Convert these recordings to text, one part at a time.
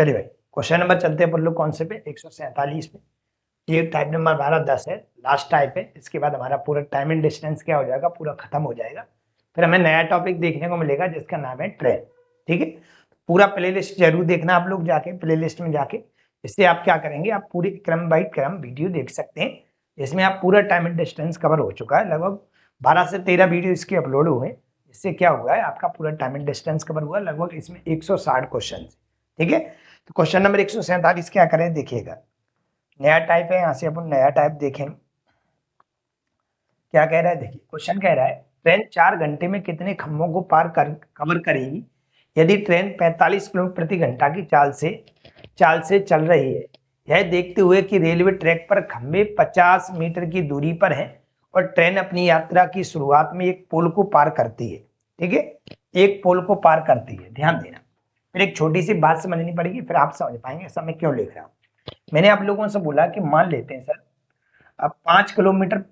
चलिए भाई question number चलते हैं अपन लोग कौन से पे 147 पे। ये टाइप नंबर हमारा 10 है, लास्ट टाइप है। इसके बाद हमारा पूरा टाइम एंड डिस्टेंस क्या हो जाएगा, पूरा खत्म हो जाएगा। फिर हमें नया टॉपिक देखने को मिलेगा जिसका नाम है ट्रेन। ठीक है, पूरा प्लेलिस्ट जरूर देखना आप लोग जाके प्लेलिस्ट में जाके। इससे आप क्या करेंगे, आप पूरी क्रम बाई क्रम वीडियो देख सकते हैं। इसमें आप पूरा टाइम एंड डिस्टेंस कवर हो चुका है, लगभग 12 से 13 वीडियो इसके अपलोड हुए। इससे क्या हुआ है, आपका पूरा टाइम एंड डिस्टेंस कवर हुआ। लगभग इसमें 160 क्वेश्चन। ठीक है, तो क्वेश्चन नंबर 147 क्या करें देखिएगा। नया टाइप है, यहाँ से अपन नया टाइप देखेंगे क्या कह रहा है। देखिए क्वेश्चन कह रहा है ट्रेन 4 घंटे में कितने खंभों को कवर करेगी यदि ट्रेन 45 किलोमीटर प्रति घंटा की चाल से चल रही है। यह देखते हुए कि रेलवे ट्रैक पर खंभे 50 मीटर की दूरी पर हैं और ट्रेन अपनी यात्रा की शुरुआत में एक पोल को पार करती है। ठीक है, एक पोल को पार करती है, ध्यान देना। फिर एक छोटी सी बात समझनी पड़ेगी, फिर आप समझ पाएंगे ऐसा मैं क्यों लिख रहा हूँ। मैंने आप लोगों से बोला कि मान लेते हैं सर, अब 5 किलोमीटर में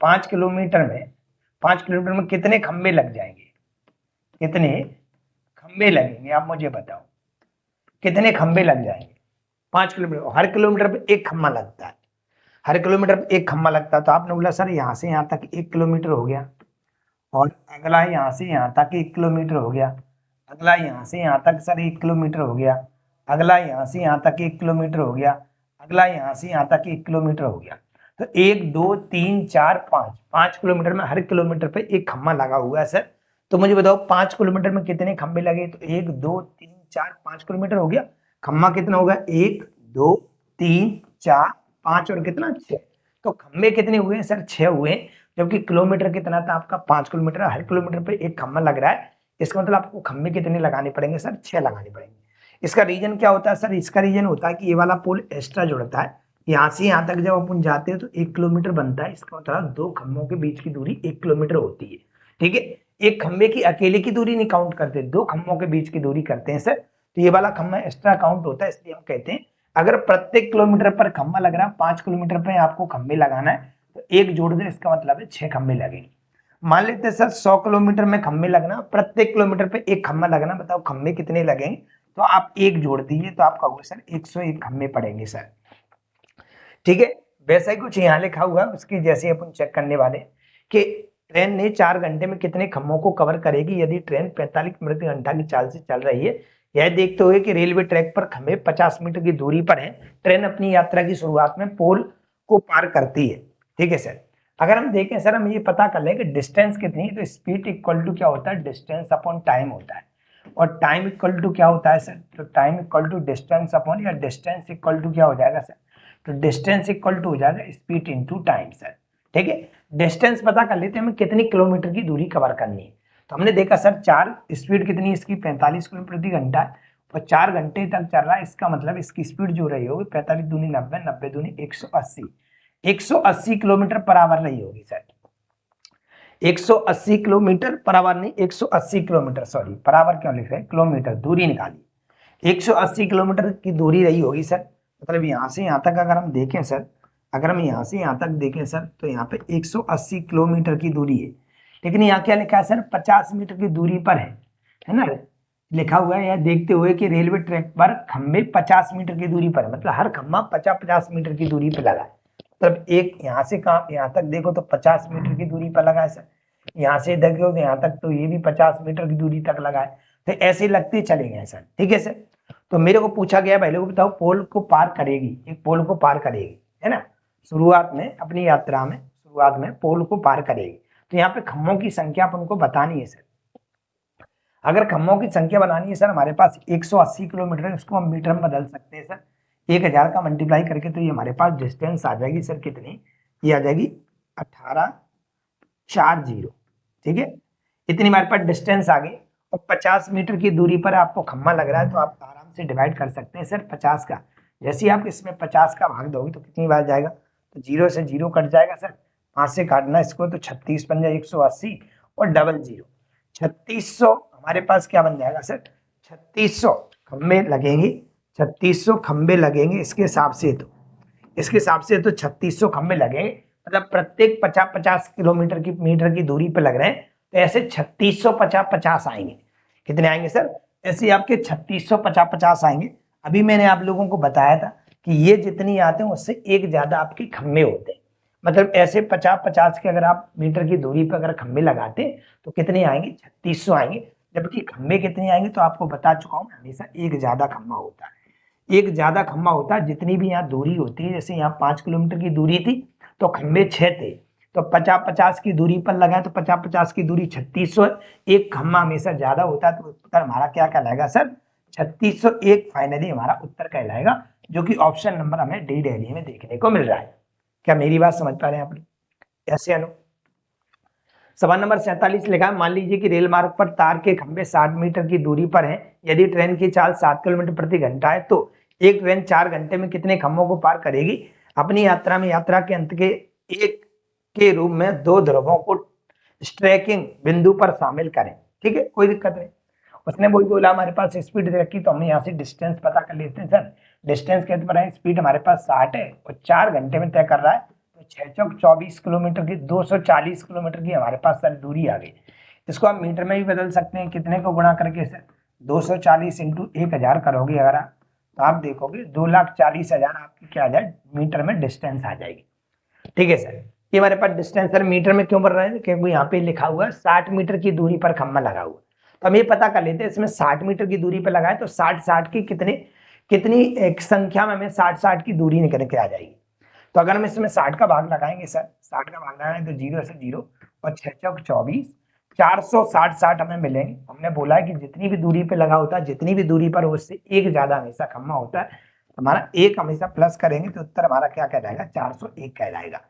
5 किलोमीटर में कितने खंबे लग जाएंगे, कितने खंबे लगेंगे आप मुझे बताओ, कितने खंबे लग जाएंगे 5 किलोमीटर। हर किलोमीटर पे एक खंबा लगता है, हर किलोमीटर पे एक खंबा लगता है। तो आपने बोला सर यहाँ से यहाँ तक 1 किलोमीटर हो गया, और अगला यहाँ से यहाँ तक 1 किलोमीटर हो गया, अगला यहाँ से यहाँ तक सर 1 किलोमीटर हो गया, अगला यहाँ से यहाँ तक 1 किलोमीटर हो गया, अगला यहाँ से यहाँ तक 1 किलोमीटर हो गया। तो 1 2 3 4 5 किलोमीटर में हर किलोमीटर पे एक खंबा लगा हुआ है सर। तो मुझे बताओ 5 किलोमीटर में कितने खंबे लगे। तो 1 2 3 4 5 किलोमीटर हो गया। खंबा कितना होगा, 1 2 3 4 5 और कितना 6। तो खंबे कितने हुए सर, 6 हुए। जबकि किलोमीटर कितना था आपका, 5 किलोमीटर। हर किलोमीटर पे एक खंबा लग रहा है, इसका मतलब आपको खंबे कितने लगाने पड़ेंगे सर, 6 लगाने पड़ेंगे। इसका रीजन क्या होता है सर, इसका रीजन होता है कि ये वाला पोल एक्स्ट्रा जुड़ता है। यहाँ से यहाँ तक जब अपन जाते हैं तो 1 किलोमीटर बनता है। इसका मतलब 2 खंभों के बीच की दूरी 1 किलोमीटर होती है। ठीक है, एक खंबे की अकेले की दूरी नहीं काउंट करते, 2 खंभों के बीच की दूरी करते हैं सर। तो ये वाला खंबा एक्स्ट्रा काउंट होता है, इसलिए हम कहते हैं अगर प्रत्येक किलोमीटर पर खंबा लग रहा है, 5 किलोमीटर पर आपको खंबे लगाना है तो 1 जोड़ दे, इसका मतलब है 6 खंबे लगेंगे। मान लेते हैं सर 100 किलोमीटर में खंबे लगना, प्रत्येक किलोमीटर पे एक खंबा लगना। बताओ खंबे कितने लगेंगे, तो आप 1 जोड़ दीजिए तो आपका होगा सर 101 खंबे पड़ेंगे सर। ठीक है, वैसा ही कुछ यहाँ लिखा हुआ है, उसकी जैसे अपन चेक करने वाले कि ट्रेन ने 4 घंटे में कितने खंभों को कवर करेगी यदि ट्रेन 45 प्रति घंटा की चाल से चल रही है। यह देखते हुए कि रेलवे ट्रैक पर खंभे 50 मीटर की दूरी पर हैं, ट्रेन अपनी यात्रा की शुरुआत में पोल को पार करती है। ठीक है सर, अगर हम देखें सर, हम ये पता कर लें कि डिस्टेंस कितनी है, तो स्पीड इक्वल टू क्या होता है, डिस्टेंस अपॉन टाइम होता है। और टाइम इक्वल टू क्या होता है सर, तो time equal to distance upon, या डिस्टेंस इक्वल टू क्या हो जाएगा सर, तो डिस्टेंस इक्वल टू हो जाएगा स्पीड इनटू टाइम सर। ठीक है, डिस्टेंस पता कर लेते हैं हमें कितनी किलोमीटर की दूरी कवर करनी है। तो हमने देखा सर 4 स्पीड कितनी है इसकी, 45 किलोमीटर प्रति घंटा है, और 4 घंटे तक चल रहा है। इसका मतलब इसकी स्पीड जो रही होगी 45 दूनी 90, 90 दूनी 180, 180 किलोमीटर पर आवर रही होगी सर। 180 किलोमीटर पर आवर नहीं, 180 किलोमीटर, सॉरी पर आवर क्यों लिख रहे हैं, किलोमीटर दूरी निकाली। 180 किलोमीटर की दूरी रही होगी सर। मतलब यहाँ से यहाँ तक अगर हम देखें सर, अगर हम यहाँ से यहाँ तक देखें सर, तो यहाँ पे 180 किलोमीटर की दूरी है। लेकिन यहाँ क्या लिखा है सर, 50 मीटर की दूरी पर है ना, लिखा हुआ है। यह देखते हुए कि रेलवे ट्रैक पर खंबे 50 मीटर की दूरी पर है, मतलब हर खंबा 50-50 मीटर की दूरी पर लगा है। मतलब एक यहाँ से कहाँ यहाँ तक देखो तो 50 मीटर की दूरी पर लगा है सर, यहाँ से देखो तो यहाँ तक तो ये भी 50 मीटर की दूरी तक लगा है। तो ऐसे लगते चले गए सर। ठीक है सर, तो मेरे को पूछा गया पहले को बताओ पोल को पार करेगी, एक पोल को पार करेगी, है ना, शुरुआत में अपनी यात्रा में शुरुआत में पोल को पार करेगी। तो यहाँ पे खम्भों की संख्या अपन को बतानी है सर। अगर खम्भों की संख्या बनानी है सर, हमारे पास 180 किलोमीटर है, उसको हम मीटर में बदल सकते हैं सर। 1000 का मल्टीप्लाई करके तो ये हमारे पास डिस्टेंस आ जाएगी सर कितनी, ये आ जाएगी 1840। ठीक है, इतनी हमारे पास डिस्टेंस आ गई। और 50 मीटर की दूरी पर आपको खम्भा लग रहा है, तो आप आराम से डिवाइड कर सकते हैं सर 50 का। जैसे ही आप इसमें 50 का भाग दोगे तो कितनी बार जाएगा, तो 0 से 0 कट जाएगा सर, 5 से काटना इसको तो 36 बन जाए 180 और डबल 0 3600 हमारे पास क्या बन जाएगा सर, 3600 खंबे लगेंगे, 3600 खंबे लगेंगे इसके हिसाब से। तो इसके हिसाब से तो 3600 खंबे लगेंगे, मतलब प्रत्येक 50-50 मीटर की दूरी पे लग रहे हैं। तो ऐसे 3650 50 आएंगे, कितने आएंगे सर, ऐसे ही आपके 3650 आएंगे। अभी मैंने आप लोगों को बताया था कि ये जितनी आते हैं उससे एक ज्यादा आपके खम्भे होते हैं। मतलब ऐसे 50-50 के अगर आप मीटर की दूरी पर अगर खम्भे लगाते हैं तो कितने आएंगे, 3600 आएंगे। जबकि खम्भे कितने आएंगे तो आपको बता चुका हूँ, हमेशा एक ज्यादा खम्भा होता है। एक ज्यादा खम्भा होता है, जितनी भी यहाँ दूरी होती है, जैसे यहाँ 5 किलोमीटर की दूरी थी तो खम्भे 6 थे, तो 50-50 की दूरी पर लगाए तो 50-50 की दूरी 3600, एक खम्भा हमेशा ज्यादा होता है, तो उत्तर हमारा क्या कहलाएगा सर, 3601 फाइनली हमारा उत्तर कहलाएगा, जो कि ऑप्शन नंबर हमें डी दिल्ली में देखने को मिल रहा है। क्या मेरी बात समझ पा रहे हैं आप लोग? ऐसे अनु सवाल नंबर 47 लिखा है, मान लीजिए कि रेल मार्ग पर तार के खंभे 60 मीटर की दूरी पर हैं। यदि ट्रेन की चाल 7 किलोमीटर प्रति घंटा है तो एक ट्रेन 4 घंटे में कितने खंभों को पार करेगी? अपनी यात्रा में यात्रा के अंत के एक के रूप में दो ध्रुवों को स्ट्रेकिंग बिंदु पर शामिल करें। ठीक है, कोई दिक्कत नहीं। उसने वही बोला हमारे पास स्पीड दे रखी, तो हमने यहाँ से डिस्टेंस पता कर लेते हैं सर। डिस्टेंस के पर है, स्पीड हमारे पास 60 है और 4 घंटे में तय कर रहा है, तो 6 चौक 24 किलोमीटर की 240 किलोमीटर की हमारे पास सर दूरी आ गई। इसको आप मीटर में भी बदल सकते हैं, कितने को गुणा करके सर 240 इंटू 1000 करोगे अगर आप, तो आप देखोगे 2,40,000 आपकी क्या आ जाए मीटर में डिस्टेंस आ जाएगी। ठीक है सर, ये हमारे पास डिस्टेंस सर मीटर में क्यों बढ़ रहा है, क्योंकि यहाँ पे लिखा हुआ है 60 मीटर की दूरी पर खंभा लगा हुआ। तो हम ये पता कर लेते हैं, इसमें 60 मीटर की दूरी पर लगाए तो 60 की कितनी एक संख्या में हमें 60 की दूरी निकल के आ जाएगी। तो अगर हम इसमें 60 का भाग लगाएंगे सर, 60 का भाग लगाएंगे तो 0 से 0 और 6 चौक 24, 460 हमें मिलेंगे। हमने बोला है कि जितनी भी दूरी पे लगा होता है, जितनी भी दूरी पर उससे एक ज्यादा हमेशा खम्मा होता है, हमारा एक हमेशा प्लस करेंगे तो उत्तर हमारा क्या कहलाएगा, 401 कहलाएगा।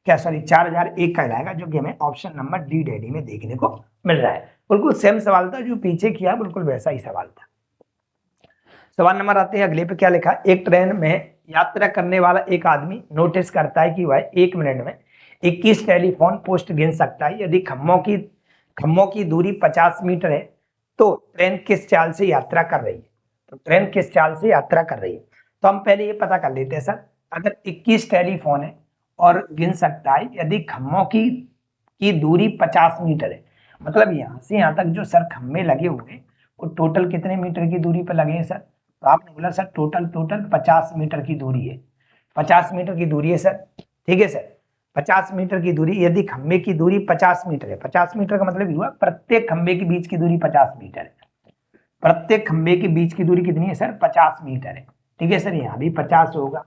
क्या सॉरी 4001 कहलाएगा, जो कि हमें ऑप्शन नंबर डी डेडी में देखने को मिल रहा है। बिल्कुल सेम सवाल था जो पीछे किया, बिल्कुल वैसा ही सवाल था। सवाल नंबर आते हैं अगले पे, क्या लिखा, एक ट्रेन में यात्रा करने वाला एक आदमी नोटिस करता है कि वह 1 मिनट में 21 टेलीफोन पोस्ट गिन सकता है। यदि खम्भों की दूरी 50 मीटर है तो ट्रेन किस चाल से यात्रा कर रही है? तो ट्रेन किस चाल से यात्रा कर रही है, तो हम पहले ये पता कर लेते हैं सर। अगर 21 टेलीफोन है और गिन सकता है, यदि खम्भों की दूरी 50 मीटर है, मतलब यहाँ से यहाँ तक जो सर खम्भे लगे हुए वो टोटल कितने मीटर की दूरी पर लगे हैं सर? तो आपने बोला सर टोटल 50 मीटर की दूरी है, 50 मीटर की दूरी है सर। ठीक है सर, 50 मीटर की दूरी, यदि खंबे की दूरी 50 मीटर है, 50 मीटर का मतलब हुआ प्रत्येक खंबे के बीच की दूरी 50 मीटर है। प्रत्येक खंबे के बीच की दूरी कितनी है सर? 50 मीटर है। ठीक है सर, यहाँ भी 50 होगा,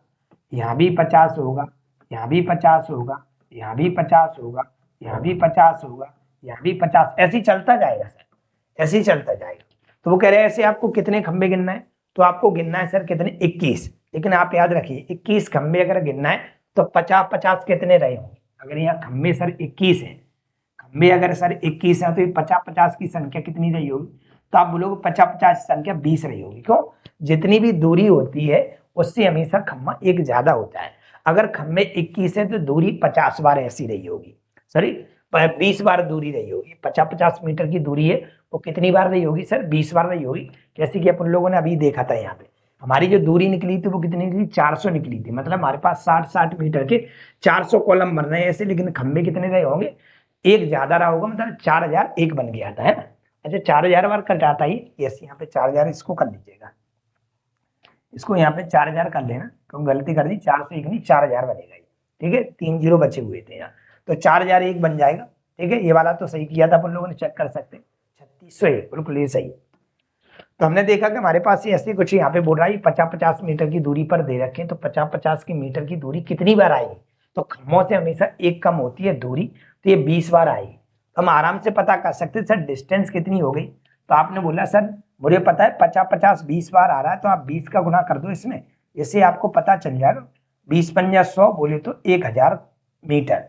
यहाँ भी 50 होगा, यहाँ भी 50 होगा, यहाँ भी 50 होगा, यहाँ भी 50 होगा, यहाँ भी 50, ऐसे ही चलता जाएगा सर, ऐसे ही चलता जाएगा। तो वो कह रहे हैं ऐसे आपको कितने खंबे गिनना है, तो आपको गिनना है सर कितने, 21। लेकिन आप याद रखिए 21 खंबे अगर गिनना है तो 50-50 कितने रहे होंगे? अगर यहाँ खंबे सर 21 है, खंबे अगर सर 21 है तो ये 50-50 की संख्या कितनी रही होगी? तो आप बोलोगे 50-50 संख्या 20 रही होगी। क्यों? जितनी भी दूरी होती है उससे हमेशा खम्मा एक ज्यादा होता है। अगर खम्बे 21 है तो दूरी 50 बार ऐसी रही होगी, सॉरी 20 बार दूरी रही होगी। 50-50 मीटर की दूरी है वो कितनी बार रही होगी सर? 20 बार रही होगी। जैसे कि अपन लोगों ने अभी देखा था, यहाँ पे हमारी जो दूरी निकली थी वो कितनी निकली? 400 निकली थी। मतलब हमारे पास 60-60 मीटर के 400 कॉलम बन रहे हैं ऐसे, लेकिन खंबे कितने रहे होंगे? एक ज्यादा रहा होगा, मतलब 4001 बन गया था, है ना। अच्छा 4000 बार कट जाता ही, यस यहाँ पे 4000 इसको कर लीजिएगा, इसको यहाँ पे 4000 कर लेना, क्योंकि गलती कर दी, 4 से 1 नहीं 4000 बनेगा। ठीक है, 3 जीरो बचे हुए थे यहाँ, तो 4001 बन जाएगा। ठीक है, ये वाला तो सही किया था अपन लोगों ने, चेक कर सकते हैं 3601, बिल्कुल ये सही। तो हमने देखा कि हमारे पास ये ऐसे कुछ यहाँ पे बोल रहा है 50-50 मीटर की दूरी पर दे रखे, तो 50-50 की मीटर की दूरी कितनी बार आएगी? तो खम्भों से हमेशा एक कम होती है दूरी, तो ये 20 बार आएगी। तो हम आराम से पता कर सकते हैं सर डिस्टेंस कितनी हो गई। तो आपने बोला सर मुझे पता है 50-50 20 बार आ रहा है, तो आप 20 का गुना कर दो इसमें, इससे आपको पता चल जाएगा। 20-5 100 बोले तो 1000 मीटर।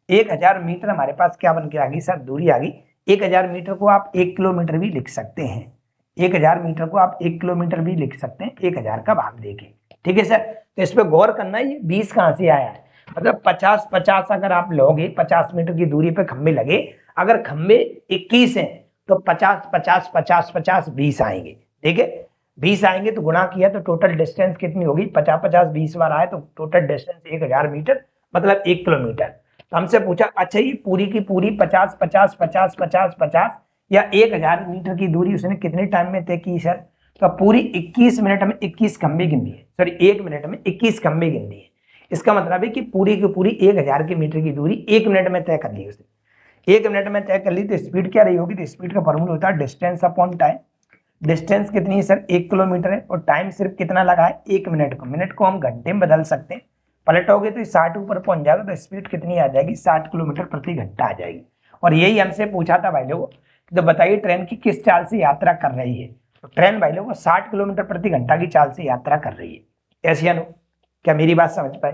1000 मीटर हमारे पास क्या बन के आ गई सर? दूरी आ गई। 1000 मीटर को आप 1 किलोमीटर भी लिख सकते हैं, 1000 मीटर को आप 1 किलोमीटर भी लिख सकते हैं 1000 का भाग देके। ठीक है सर, तो इस पे गौर करना है, ये 20 कहां से आया है? मतलब 50-50 अगर आप लोगे, 50 मीटर की दूरी पे खंबे लगे, अगर खंबे 21 हैं तो 50-50-50-50 20 आएंगे। ठीक है, 20 आएंगे तो गुणा किया तो टोटल डिस्टेंस कितनी होगी? 50-50 20 बार आए तो टोटल डिस्टेंस 1000 मीटर, मतलब 1 किलोमीटर। तो हमसे पूछा अच्छा ये पूरी की पूरी 50-50-50-50-50 या 1000 मीटर की दूरी उसने कितने टाइम में तय की सर? तो पूरी 21 मिनट में 21 खंबे गिन दिए, सॉरी 1 मिनट में 21 खंबे गिन दिए। इसका मतलब है कि पूरी की पूरी 1000 की मीटर की दूरी 1 मिनट में तय कर ली उसने। 1 मिनट में तय कर ली तो स्पीड क्या रही होगी? तो स्पीड का फॉर्मूला होता है डिस्टेंस अपॉन टाइम। डिस्टेंस कितनी है सर? 1 किलोमीटर है, और टाइम सिर्फ कितना लगा है? 1 मिनट को। मिनट को हम घंटे में बदल सकते हैं, पलटोगे तो 60 ऊपर पहुंच जाएगा, तो स्पीड कितनी आ जाएगी? 60 किलोमीटर प्रति घंटा आ जाएगी। और यही हमसे पूछा था भाई लोगों, तो बताइए ट्रेन की किस चाल से यात्रा कर रही है? तो ट्रेन भाई लोगों 60 किलोमीटर प्रति घंटा की चाल से यात्रा कर रही है। ऐसी अनु, क्या मेरी बात समझ पाए?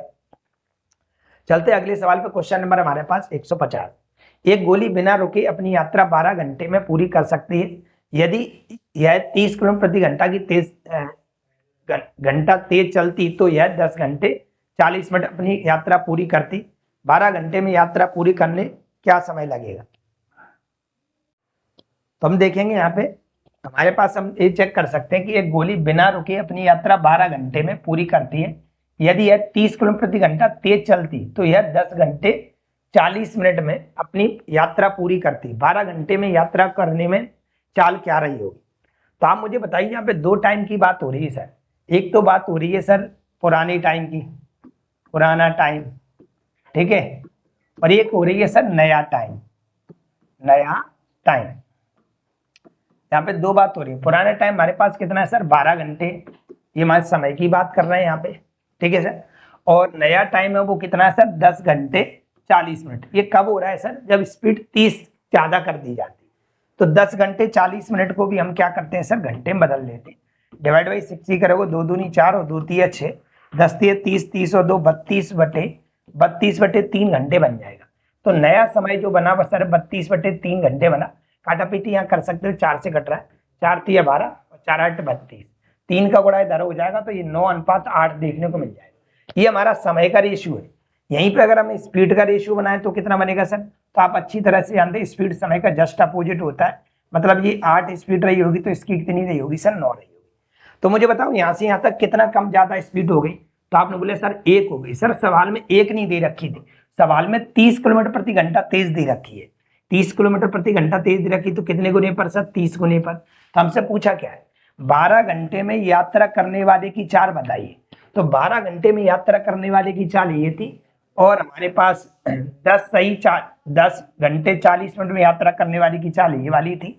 चलते अगले सवाल पे। क्वेश्चन नंबर हमारे पास 150। एक गोली बिना रुके अपनी यात्रा 12 घंटे में पूरी कर सकती है। यदि यह 30 किलोमीटर प्रति घंटा की तेज चलती तो यह 10 घंटे 40 मिनट अपनी यात्रा पूरी करती। 12 घंटे में यात्रा पूरी करने क्या समय लगेगा? तो हम देखेंगे यहाँ पे हमारे पास, हम ये चेक कर सकते हैं कि एक गोली बिना रुके अपनी यात्रा 12 घंटे में पूरी करती है। यदि यह 30 किलोमीटर प्रति घंटा तेज चलती तो यह 10 घंटे 40 मिनट में अपनी यात्रा पूरी करती। 12 घंटे में यात्रा करने में चाल क्या रही होगी? तो आप मुझे बताइए, यहाँ पे दो टाइम की बात हो रही है सर। एक तो बात हो रही है सर पुरानी टाइम की, पुराना टाइम, ठीक है, और एक हो रही है सर नया टाइम, नया टाइम। यहाँ पे दो बात हो रही है। पुराना टाइम हमारे पास कितना है सर? 12 घंटे, ये हमारे समय की बात कर रहे हैं यहाँ पे, ठीक है सर। और नया टाइम है वो कितना है सर? 10 घंटे 40 मिनट। ये कब हो रहा है सर? जब स्पीड 30 ज्यादा कर दी जाती। तो 10 घंटे 40 मिनट को भी हम क्या करते हैं सर? घंटे में बदल लेते हैं। डिवाइड बाई 60 करोगे, 2 दूनी 4 और 2 तिया 6, 10 तिया 30, 30 और 2 32/3 घंटे बन जाएगा। तो नया समय जो बना वो सर 32/3 घंटे बना। काटा पीटी यहाँ कर सकते हो, 4 से कट रहा है, 4 तिया 12 और 4 8 32, 3 का गुणा इधर हो जाएगा, तो ये 9:8 देखने को मिल जाएगा। ये हमारा समय का रेशियो है। यहीं पे अगर हम स्पीड का रेशियो बनाएं तो कितना बनेगा सर? तो आप अच्छी तरह से जानते हैं स्पीड समय का जस्ट अपोजिट होता है। मतलब ये 8 स्पीड रही होगी तो इसकी कितनी रही होगी सर? 9 रही होगी। तो मुझे बताओ यहाँ से यहाँ तक कितना कम ज्यादा स्पीड हो गई? तो आपने बोले सर 1 हो गई। सर सवाल में 1 नहीं दे रखी थी, सवाल में 30 किलोमीटर प्रति घंटा तेज दे रखी है। 30 किलोमीटर प्रति घंटा तेज दे रखी, तो कितने गुने पर सर? 30 गुने पर। तो हमसे पूछा क्या है? 12 घंटे में यात्रा करने वाले की चाल बताइए। तो 12 घंटे में यात्रा करने वाले की चाल ये थी, और हमारे पास 10 घंटे 40 मिनट में यात्रा करने वाली की चाल ये वाली थी,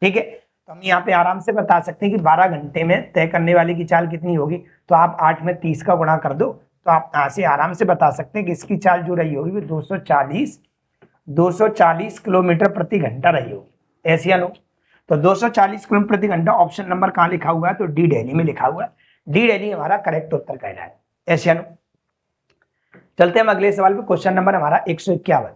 ठीक है। तो हम यहाँ पे आराम से बता सकते हैं कि 12 घंटे में तय करने वाली की चाल कितनी होगी। तो आप 8 में 30 का गुणा कर दो, तो आप यहाँ से आराम से बता सकते हैं कि इसकी चाल जो रही होगी वो 240 किलोमीटर प्रति घंटा रही होगी। ऐसी अनु, तो 240 किलोमीटर प्रति घंटा ऑप्शन नंबर कहाँ लिखा हुआ है? तो डी दिल्ली में लिखा हुआ है। डी दिल्ली हमारा करेक्ट उत्तर कहना है। ऐसी अनु, चलते हम अगले सवाल पे। क्वेश्चन नंबर हमारा 151।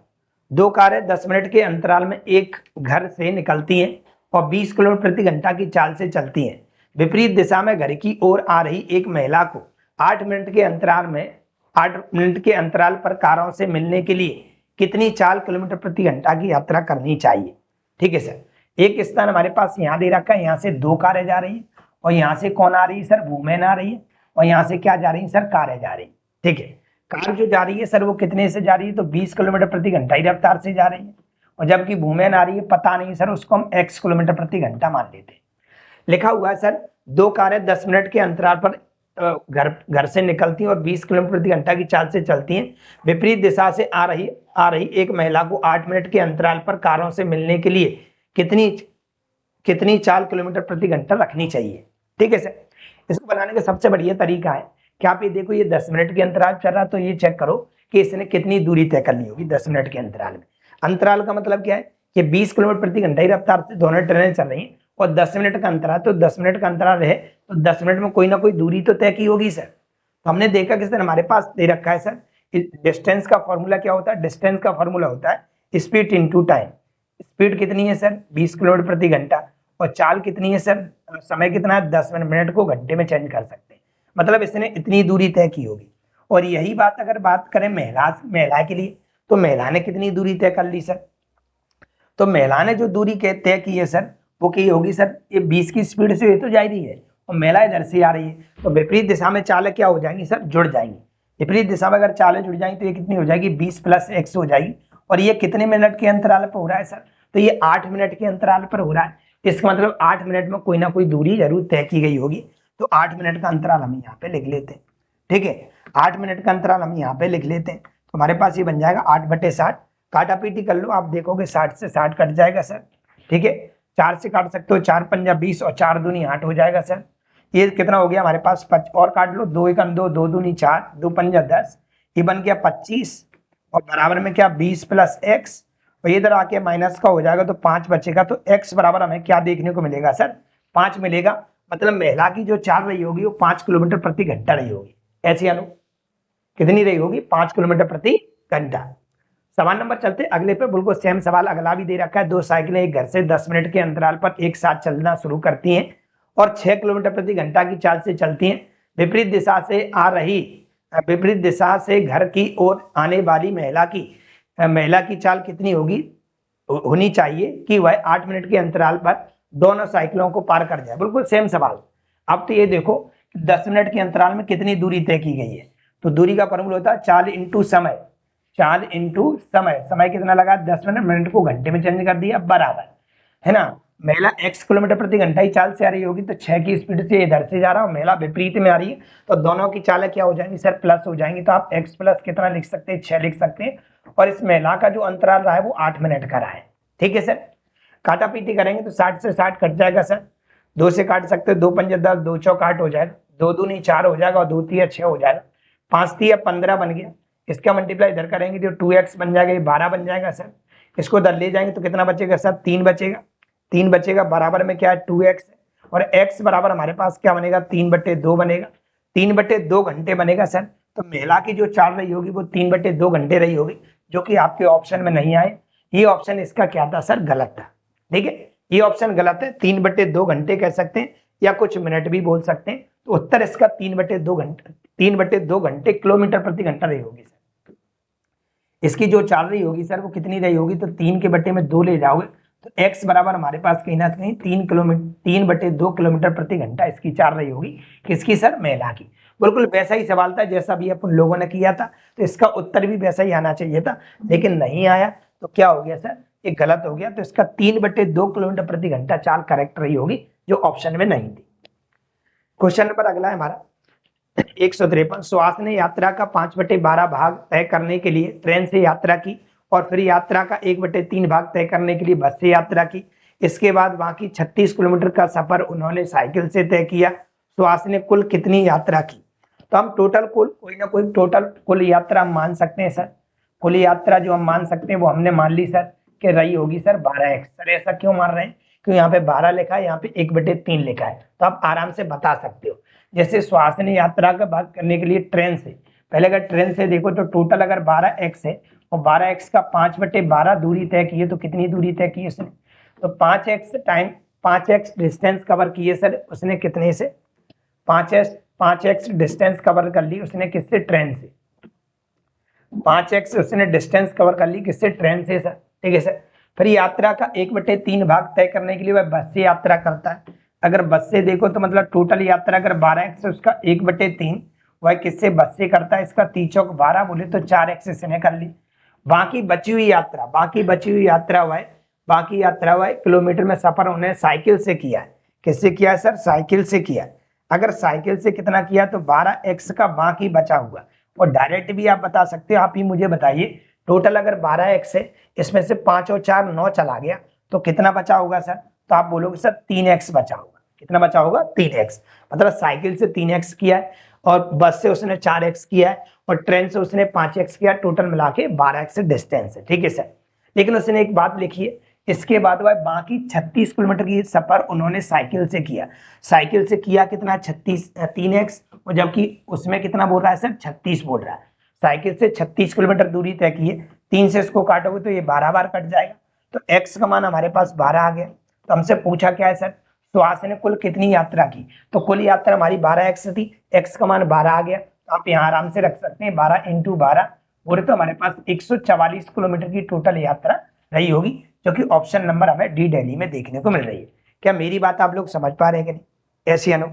दो कारें 10 मिनट के अंतराल में एक घर से निकलती हैं और 20 किलोमीटर प्रति घंटा की चाल से चलती हैं। विपरीत दिशा में घर की ओर आ रही एक महिला को 8 मिनट के अंतराल पर कारों से मिलने के लिए कितनी चाल किलोमीटर प्रति घंटा की यात्रा करनी चाहिए? ठीक है सर। एक स्थान हमारे पास यहाँ दे रखा है, यहाँ से 2 कारें जा रही है, और यहाँ से कौन आ रही है सर? वूमेन आ रही है, और यहाँ से क्या जा रही है सर? कारें जा रही है, ठीक है। कार जो जा रही है सर वो कितने से जा रही है? तो 20 किलोमीटर प्रति घंटा की रफ्तार से जा रही है, और जबकि वूमेन आ रही है पता नहीं सर, उसको हम x किलोमीटर प्रति घंटा मान लेते हैं। लिखा हुआ है सर 2 कारें 10 मिनट के अंतराल पर घर से निकलती हैं और 20 किलोमीटर प्रति घंटा की चाल से चलती हैं। विपरीत दिशा से आ रही एक महिला को 8 मिनट के अंतराल पर कारों से मिलने के लिए कितनी चाल किलोमीटर प्रति घंटा रखनी चाहिए? ठीक है सर। इसको बनाने का सबसे बढ़िया तरीका है कि आप ये देखो, ये 10 मिनट के अंतराल चल रहा, तो ये चेक करो कि इसने कितनी दूरी तय कर ली होगी 10 मिनट के अंतराल में। अंतराल का मतलब क्या है? कि 20 किलोमीटर प्रति घंटा की रफ्तार से दोनों ट्रेनें चल रही हैं और 10 मिनट का अंतराल, तो 10 मिनट का अंतराल है तो 10 मिनट में कोई ना कोई दूरी तो तय की होगी सर। तो हमने देखा कि सर हमारे पास दे रखा है सर डिस्टेंस का फॉर्मूला क्या होता है? डिस्टेंस का फॉर्मूला होता है स्पीड इनटू टाइम। स्पीड कितनी है सर? 20 किलोमीटर प्रति घंटा, और चाल कितनी है सर? समय कितना है? 10 मिनट को घंटे में चेंज कर सकते हैं, मतलब इसने इतनी दूरी तय की होगी। और यही बात अगर बात करें महिला के लिए, तो महिला ने कितनी दूरी तय कर ली सर? तो महिला ने जो दूरी तय की है सर वो की होगी सर, ये 20 की स्पीड से ये तो जा रही है और महिला इधर से आ रही है, तो विपरीत दिशा में चालें क्या हो जाएंगी सर? जुड़ जाएंगी। विपरीत दिशा में अगर चालें जुड़ जाएंगी तो ये कितनी हो जाएगी? 20 + x हो जाएगी। और ये कितने मिनट के अंतराल पर हो रहा है सर? तो ये 8 मिनट के अंतराल पर हो रहा है, इसका मतलब 8 मिनट में कोई ना कोई दूरी जरूर तय की गई होगी। तो 8 मिनट का अंतराल हम यहाँ पे लिख लेते हैं। ठीक है, 8 मिनट का अंतराल हम यहाँ पे लिख लेते हैं। तो हमारे पास ये बन जाएगा 8/60। काटा पीटी कर लो, आप देखोगे 60 से 60 कट जाएगा सर। ठीक है, 4 से काट सकते हो, 4 पंजा 20 और 4 दूनी 8 हो जाएगा सर। ये कितना हो गया हमारे पास, और काट लो, 2 एकम 2, 2 दूनी 4, 2 पंजा 10, ये बन गया 25 और बराबर में क्या 20 + x, और इधर आके माइनस का हो जाएगा तो 5 बचेगा। तो x बराबर हमें क्या देखने को मिलेगा सर, 5 मिलेगा। मतलब महिला की जो चाल रही होगी वो 5 किलोमीटर प्रति घंटा रही होगी। ऐसी अनु कितनी रही होगी, 5 किलोमीटर प्रति घंटा। सवाल नंबर चलते अगले पे, बिल्कुल सेम सवाल अगला भी दे रखा है। 2 साइकिलें एक घर से 10 मिनट के अंतराल पर एक साथ चलना शुरू करती हैं और 6 किलोमीटर प्रति घंटा की चाल से चलती हैं। विपरीत दिशा से घर की ओर आने वाली महिला की चाल कितनी होनी चाहिए कि वह 8 मिनट के अंतराल पर दोनों साइकिलों को पार कर जाए। बिल्कुल सेम सवाल। अब तो ये देखो 10 मिनट के अंतराल में कितनी दूरी तय की गई है, तो दूरी का फॉर्मूला होता है चाल इंटू समय। चाल इंटू समय कितना लगा, 10 मिनट को घंटे में चेंज कर दिया, बराबर है ना। महिला x किलोमीटर प्रति घंटा ही चाल से आ रही होगी तो 6 की स्पीड से इधर से जा रहा हूँ, महिला विपरीत में आ रही है, तो दोनों की चालें क्या हो जाएंगी सर, प्लस हो जाएंगी। तो आप x प्लस कितना लिख सकते हैं, 6 लिख सकते हैं। और इस महिला का जो अंतराल रहा है वो 8 मिनट का रहा है। ठीक है सर, काटा पीटी करेंगे तो 60 से 60 कट जाएगा सर। 2 से काट सकते हो, 2 पंजे 10, 2 चौक 8 हो जाएगा, 2 दूनी 4 हो जाएगा और 2 तिया 6 हो जाएगा, 5 तिया 15 बन गया। इसका मल्टीप्लाई इधर करेंगे तो 2x बन जाएगा, ये 12 बन जाएगा सर। इसको इधर ले जाएंगे तो कितना बचेगा सर, 3 बचेगा। 3 बचेगा, बराबर में क्या है 2x, और x बराबर हमारे पास क्या बनेगा, 3/2 बनेगा। 3/2 घंटे बनेगा सर। तो महिला की जो चाल रही होगी वो 3/2 घंटे रही होगी, जो कि आपके ऑप्शन में नहीं आए। ये ऑप्शन इसका क्या था सर, गलत था। ठीक है, ये ऑप्शन गलत है। 3/2 घंटे कह सकते हैं या कुछ मिनट भी बोल सकते हैं। तो उत्तर इसका 3/2 घंटे किलोमीटर प्रति घंटा रही होगी सर। इसकी जो चाल रही होगी सर वो कितनी रही होगी, तो 3 के बट्टे में 2 ले जाओगे तो x बराबर हमारे पास कहीं ना कहीं 3/2 किलोमीटर प्रति घंटा इसकी चाल रही होगी। किसकी सर, महिला की। बिल्कुल वैसा ही सवाल था जैसा भी अपन लोगों ने किया था, तो इसका उत्तर भी वैसा ही आना चाहिए था, लेकिन नहीं आया। तो क्या हो गया सर, ये गलत हो गया। तो इसका 3/2 किलोमीटर प्रति घंटा चाल करेक्ट रही होगी, जो ऑप्शन में नहीं थी। क्वेश्चन नंबर अगला है हमारा 153। सुहास ने यात्रा का 5/12 भाग तय करने के लिए ट्रेन से यात्रा की और फिर यात्रा का 1/3 भाग तय करने के लिए बस से यात्रा की। इसके बाद बाकी 36 किलोमीटर का सफर उन्होंने साइकिल से तय किया। सुहास ने कुल कितनी यात्रा की, तो हम टोटल कोई ना कोई टोटल कुल यात्रा हम मान सकते हैं सर। कुल यात्रा जो हम मान सकते हैं वो हमने मान ली सर कि रही होगी सर 12x। सर ऐसा क्यों मान रहे हैं, क्योंकि यहाँ पे 12 लिखा है, यहाँ पे 1/3 लिखा है, तो आप आराम से बता सकते हो। जैसे सुहास ने यात्रा का भाग करने के लिए ट्रेन से, पहले अगर ट्रेन से देखो तो टोटल अगर 12x है और 12x का 5/12 दूरी तय की है, तो कितनी दूरी तय की है उसने, तो 5x डिस्टेंस कवर किए सर उसने, कितने से 5x डिस्टेंस कवर कर ली उसने, किससे, ट्रेन से। 5x उसने डिस्टेंस कवर कर ली, किससे, ट्रेन से सर। ठीक है सर। फिर यात्रा का 1/3 भाग तय करने के लिए वह बस से यात्रा करता है। अगर बस से देखो तो मतलब टोटल यात्रा अगर 12x है उसका 1/3 वह किससे, बस से करता है। इसका 3 चौक 12 बोले तो 4x इसने कर ली। बाकी बची हुई यात्रा वह किलोमीटर में सफर उन्हें साइकिल से किया है। किससे किया है सर, साइकिल से किया है। अगर साइकिल से कितना किया तो 12x का बाकी बचा हुआ, और डायरेक्ट भी आप बता सकते हो। आप ही मुझे बताइए, टोटल अगर 12x है, इसमें से 5 और 4 9 चला गया, तो कितना बचा होगा सर, तो आप बोलोगे सर 3x बचा होगा। कितना बचा होगा, 3x। मतलब साइकिल से 3x किया है और बस से उसने 4x किया है और ट्रेन से उसने 5x किया, टोटल मिला के 12x डिस्टेंस है। ठीक है सर। लेकिन उसने एक बात लिखी है, इसके बाद वह बाकी 36 किलोमीटर की सफर उन्होंने साइकिल से किया। साइकिल से किया कितना, 3x, और जबकि उसमें कितना बोल रहा है सर, 36 बोल रहा है। साइकिल से 36 किलोमीटर दूरी तय की है, 3 से इसको काटोगे तो ये 12 बार कट जाएगा, तो x का मान हमारे पास 12 आ गया। तो हमसे पूछा क्या है सर, सुहास ने कुल कितनी यात्रा की, तो कुल यात्रा हमारी 12x थी, x का मान 12 आ गया। तो आप यहाँ आराम से रख सकते हैं 12 × 12 बोले तो हमारे पास 144 किलोमीटर की टोटल यात्रा रही होगी, जो कि ऑप्शन नंबर हमें डी दिल्ली में देखने को मिल रही है। क्या मेरी बात आप लोग समझ पा रहे हैं कि नहीं, ऐसी अनु